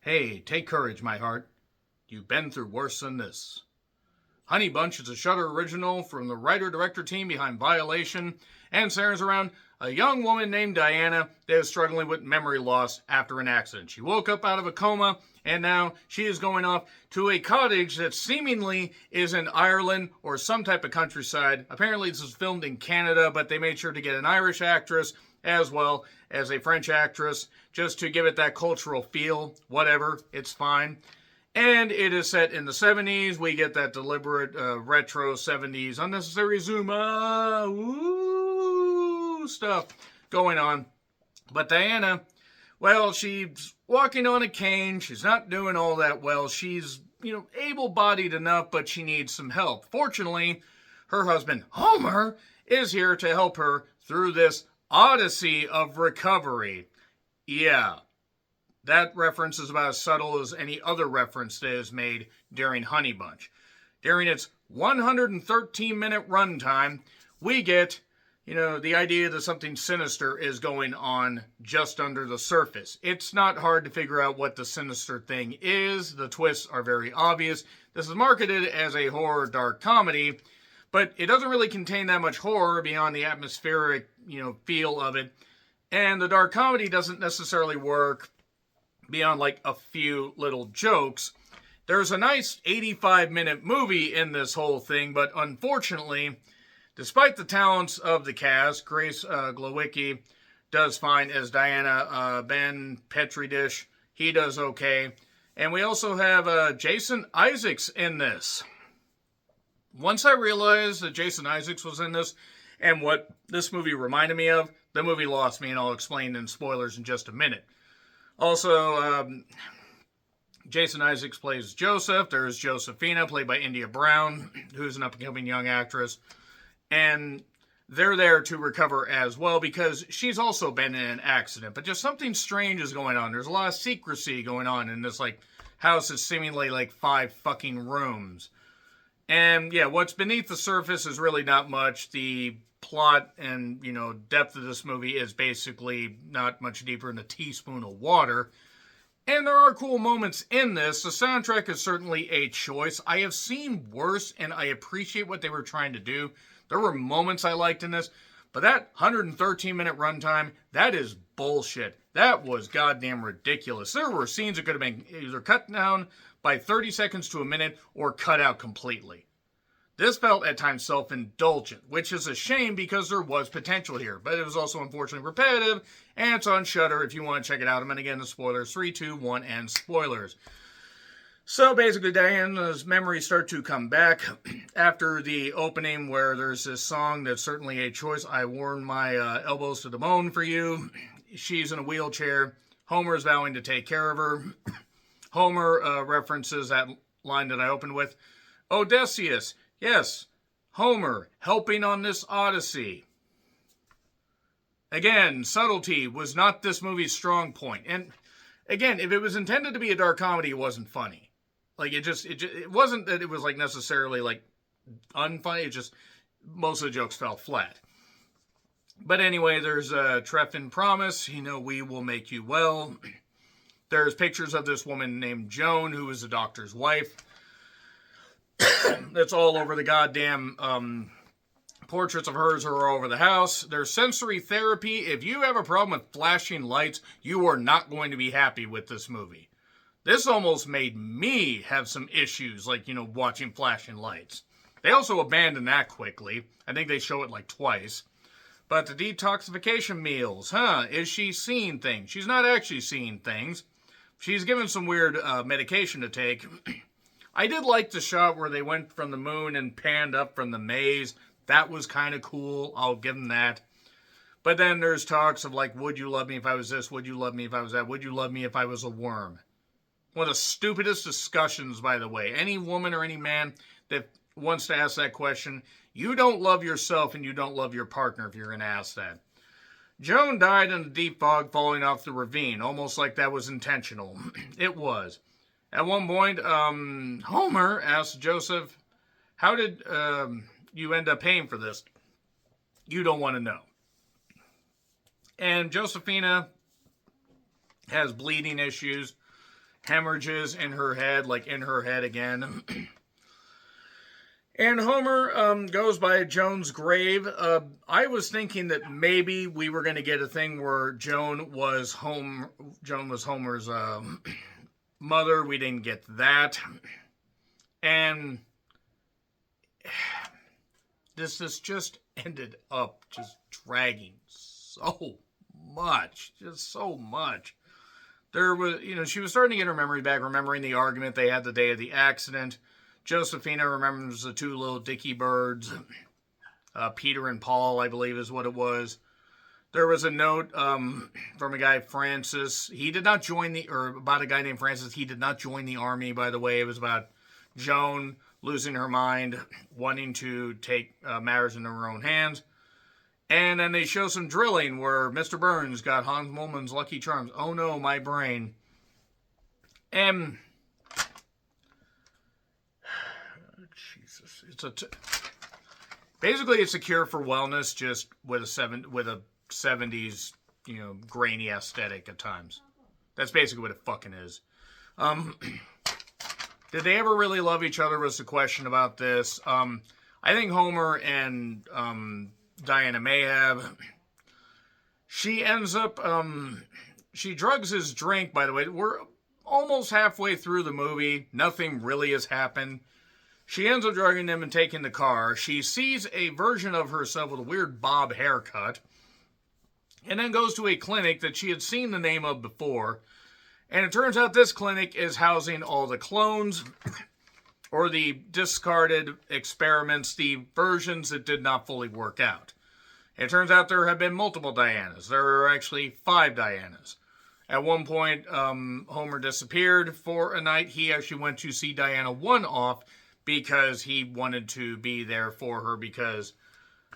Hey, take courage, my heart. You've been through worse than this. Honey Bunch is a Shudder original from the writer-director team behind Violation and centers around a young woman named Diana that is struggling with memory loss after an accident. She woke up out of a coma and now she is going off to a cottage that seemingly is in Ireland or some type of countryside. Apparently this is filmed in Canada, but they made sure to get an Irish actress as well as a French actress just to give it that cultural feel. Whatever, it's fine. And it is set in the 70s. We get that deliberate retro 70s unnecessary zoom stuff going on. But Diana, well, she's walking on a cane. She's not doing all that well. She's, able-bodied enough, but she needs some help. Fortunately, her husband, Homer, is here to help her through this odyssey of recovery. Yeah. That reference is about as subtle as any other reference that is made during Honey Bunch. During its 113-minute runtime, we get, the idea that something sinister is going on just under the surface. It's not hard to figure out what the sinister thing is. The twists are very obvious. This is marketed as a horror dark comedy, but it doesn't really contain that much horror beyond the atmospheric, feel of it. And the dark comedy doesn't necessarily work beyond like a few little jokes. There's a nice 85-minute movie in this whole thing, but unfortunately, despite the talents of the cast, Grace Glowicki does fine as Diana. Ben Petridish, he does okay. And we also have Jason Isaacs in this. Once I realized that Jason Isaacs was in this and what this movie reminded me of, the movie lost me, and I'll explain in spoilers in just a minute. Also, Jason Isaacs plays Joseph. There's Josephina, played by India Brown, who's an up-and-coming young actress. And they're there to recover as well because she's also been in an accident. But just something strange is going on. There's a lot of secrecy going on in this house that's seemingly like 5 fucking rooms. And yeah, what's beneath the surface is really not much. The plot and, depth of this movie is basically not much deeper than a teaspoon of water. And there are cool moments in this. The soundtrack is certainly a choice. I have seen worse, and I appreciate what they were trying to do. There were moments I liked in this, but that 113-minute runtime, that is bullshit. That was goddamn ridiculous. There were scenes that could have been either cut down by 30 seconds to a minute or cut out completely. This felt at times self-indulgent, which is a shame because there was potential here, but it was also unfortunately repetitive, and it's on Shudder if you want to check it out. I'm going to get into spoilers. 3, 2, 1, and spoilers. So basically, Diana's memories start to come back after the opening where there's this song that's certainly a choice. I worn my elbows to the bone for you. She's in a wheelchair. Homer's vowing to take care of her. Homer references that line that I opened with. Odysseus. Yes, Homer, helping on this odyssey. Again, subtlety was not this movie's strong point. And again, if it was intended to be a dark comedy, it wasn't funny. It wasn't that it was necessarily unfunny. It just, most of the jokes fell flat. But anyway, there's a Treffin promise, we will make you well. There's pictures of this woman named Joan, who is the doctor's wife. That's all over the goddamn portraits of hers are all over the house. There's sensory therapy. If you have a problem with flashing lights, you are not going to be happy with this movie. This almost made me have some issues, watching flashing lights. They also abandoned that quickly. I think they show it twice. But the detoxification meals, is she seeing things? She's not actually seeing things. She's given some weird medication to take. I did like the shot where they went from the moon and panned up from the maze. That was kind of cool. I'll give them that. But then there's talks of would you love me if I was this? Would you love me if I was that? Would you love me if I was a worm? One of the stupidest discussions, by the way. Any woman or any man that wants to ask that question, you don't love yourself and you don't love your partner if you're going to ask that. Joan died in a deep fog falling off the ravine, almost like that was intentional. It was. At one point, Homer asked Joseph, how did you end up paying for this? You don't want to know. And Josephina has bleeding issues. hemorrhages in her head, like in her head again. And Homer goes by Joan's grave. I was thinking that maybe we were going to get a thing where Joan was Homer's mother. We didn't get that. And this just ended up just dragging so much. Just so much. There was, she was starting to get her memory back, remembering the argument they had the day of the accident. Josephina remembers the two little dicky birds. Peter and Paul, I believe, is what it was. There was a note from a guy, Francis. He did not join about a guy named Francis. He did not join the army, by the way. It was about Joan losing her mind, wanting to take matters into her own hands. And then they show some drilling where Mr. Burns got Hans Moleman's Lucky Charms. Oh no, my brain. And Jesus, basically it's a cure for wellness, just with a 70s, grainy aesthetic at times. That's basically what it fucking is. Did they ever really love each other was the question about this. I think Homer and Diana may have. She ends up, she drugs his drink, by the way. We're almost halfway through the movie. Nothing really has happened. She ends up drugging him and taking the car. She sees a version of herself with a weird bob haircut. And then goes to a clinic that she had seen the name of before. And it turns out this clinic is housing all the clones, or the discarded experiments, the versions that did not fully work out. It turns out there have been multiple Dianas. There are actually 5 Dianas. At one point, Homer disappeared for a night. He actually went to see Diana 1 off because he wanted to be there for her, because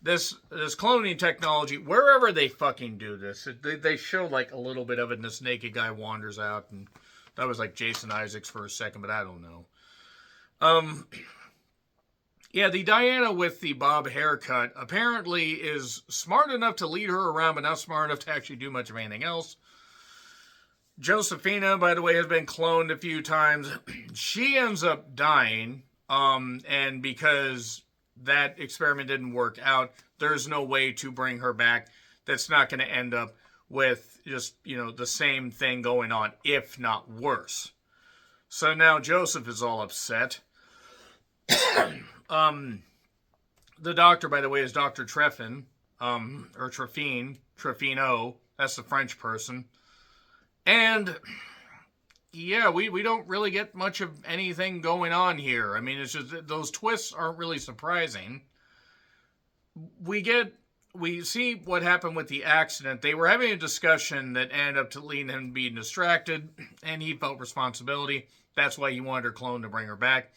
this cloning technology, wherever they fucking do this, they show like a little bit of it, and this naked guy wanders out, and that was like Jason Isaacs for a second, but I don't know. Yeah, the Diana with the bob haircut apparently is smart enough to lead her around, but not smart enough to actually do much of anything else. Josephina, by the way, has been cloned a few times. She ends up dying, and because that experiment didn't work out, there's no way to bring her back. That's not going to end up with just, the same thing going on, if not worse. So now Joseph is all upset. The doctor, by the way, is Dr. Treffin, or Treffino. That's the French person. And yeah, we don't really get much of anything going on here. I mean, it's just that those twists aren't really surprising. We see what happened with the accident. They were having a discussion that ended up to lead him being distracted, and he felt responsibility. That's why he wanted her clone to bring her back.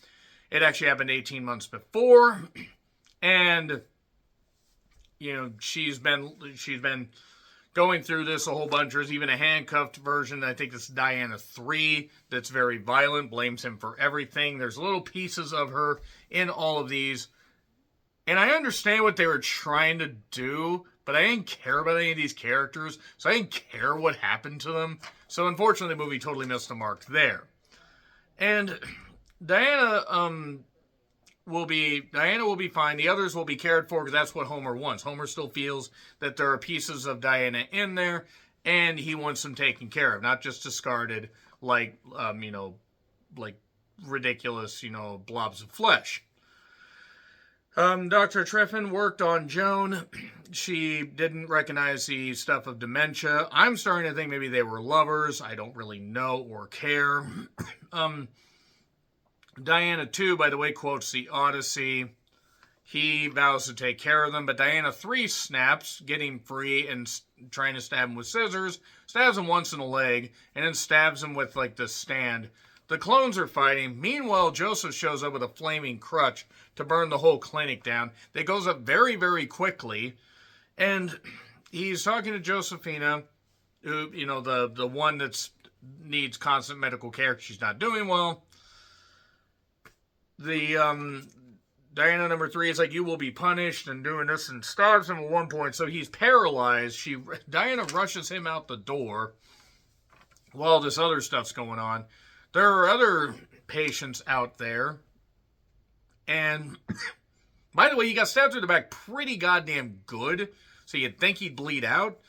It actually happened 18 months before, and she's been going through this a whole bunch. There's even a handcuffed version. I think it's Diana 3 that's very violent, blames him for everything. There's little pieces of her in all of these. And I understand what they were trying to do, but I didn't care about any of these characters, so I didn't care what happened to them. So unfortunately, the movie totally missed the mark there. And Diana will be fine. The others will be cared for, because that's what Homer wants. Homer still feels that there are pieces of Diana in there, and he wants them taken care of, not just discarded like like ridiculous, blobs of flesh. Dr. Treffin worked on Joan. She didn't recognize the stuff of dementia. I'm starting to think maybe they were lovers. I don't really know or care. Diana 2, by the way, quotes the Odyssey. He vows to take care of them, but Diana 3 snaps, getting free and trying to stab him with scissors, stabs him once in the leg, and then stabs him with, the stand. The clones are fighting. Meanwhile, Joseph shows up with a flaming crutch to burn the whole clinic down. That goes up very, very quickly, and he's talking to Josephina, who, the one that needs constant medical care. She's not doing well. The Diana number 3 is like, you will be punished, and doing this, and stabs him at one point, so he's paralyzed. Diana rushes him out the door while this other stuff's going on. There are other patients out there, and by the way, he got stabbed through the back pretty goddamn good, so you'd think he'd bleed out.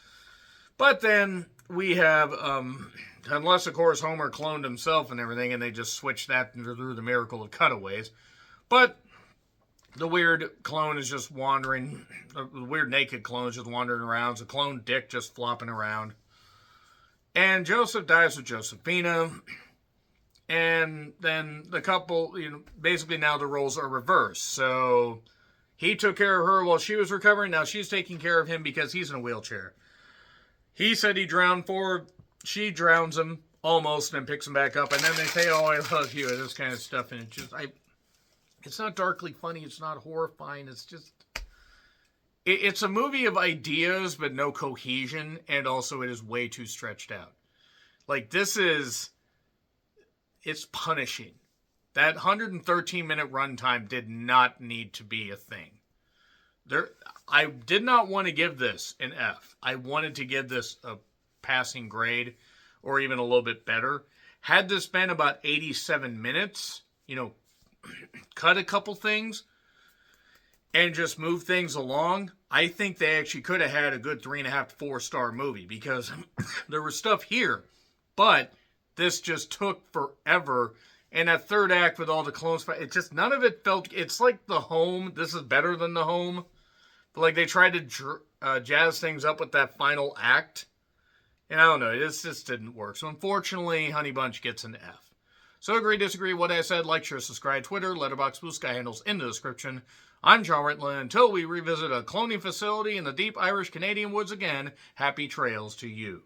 But then we have, unless of course Homer cloned himself and everything, and they just switched that through the miracle of cutaways. But the weird clone is just wandering, the weird naked clone is just wandering around, the clone dick just flopping around. And Joseph dies with Josephina. And then the couple, basically now the roles are reversed. So he took care of her while she was recovering. Now she's taking care of him because he's in a wheelchair. He said he drowned for her. She drowns him almost and then picks him back up. And then they say, oh, I love you, and this kind of stuff. And it's not darkly funny. It's not horrifying. It's just, it's a movie of ideas, but no cohesion. And also it is way too stretched out. Like it's punishing. That 113-minute runtime did not need to be a thing. I did not want to give this an F. I wanted to give this a passing grade or even a little bit better. Had this been about 87 minutes, cut a couple things and just move things along, I think they actually could have had a good 3.5 to 4-star movie, because there was stuff here, but this just took forever. And that third act with all the clones, none of it felt, it's like The Home. This is better than The Home. But like they tried to jazz things up with that final act. And I don't know, this just didn't work. So unfortunately, Honey Bunch gets an F. So agree, disagree with what I said, like, share, subscribe, Twitter, Letterboxd, Blue Sky handles in the description. I'm John Ritland. Until we revisit a cloning facility in the deep Irish Canadian woods again, happy trails to you.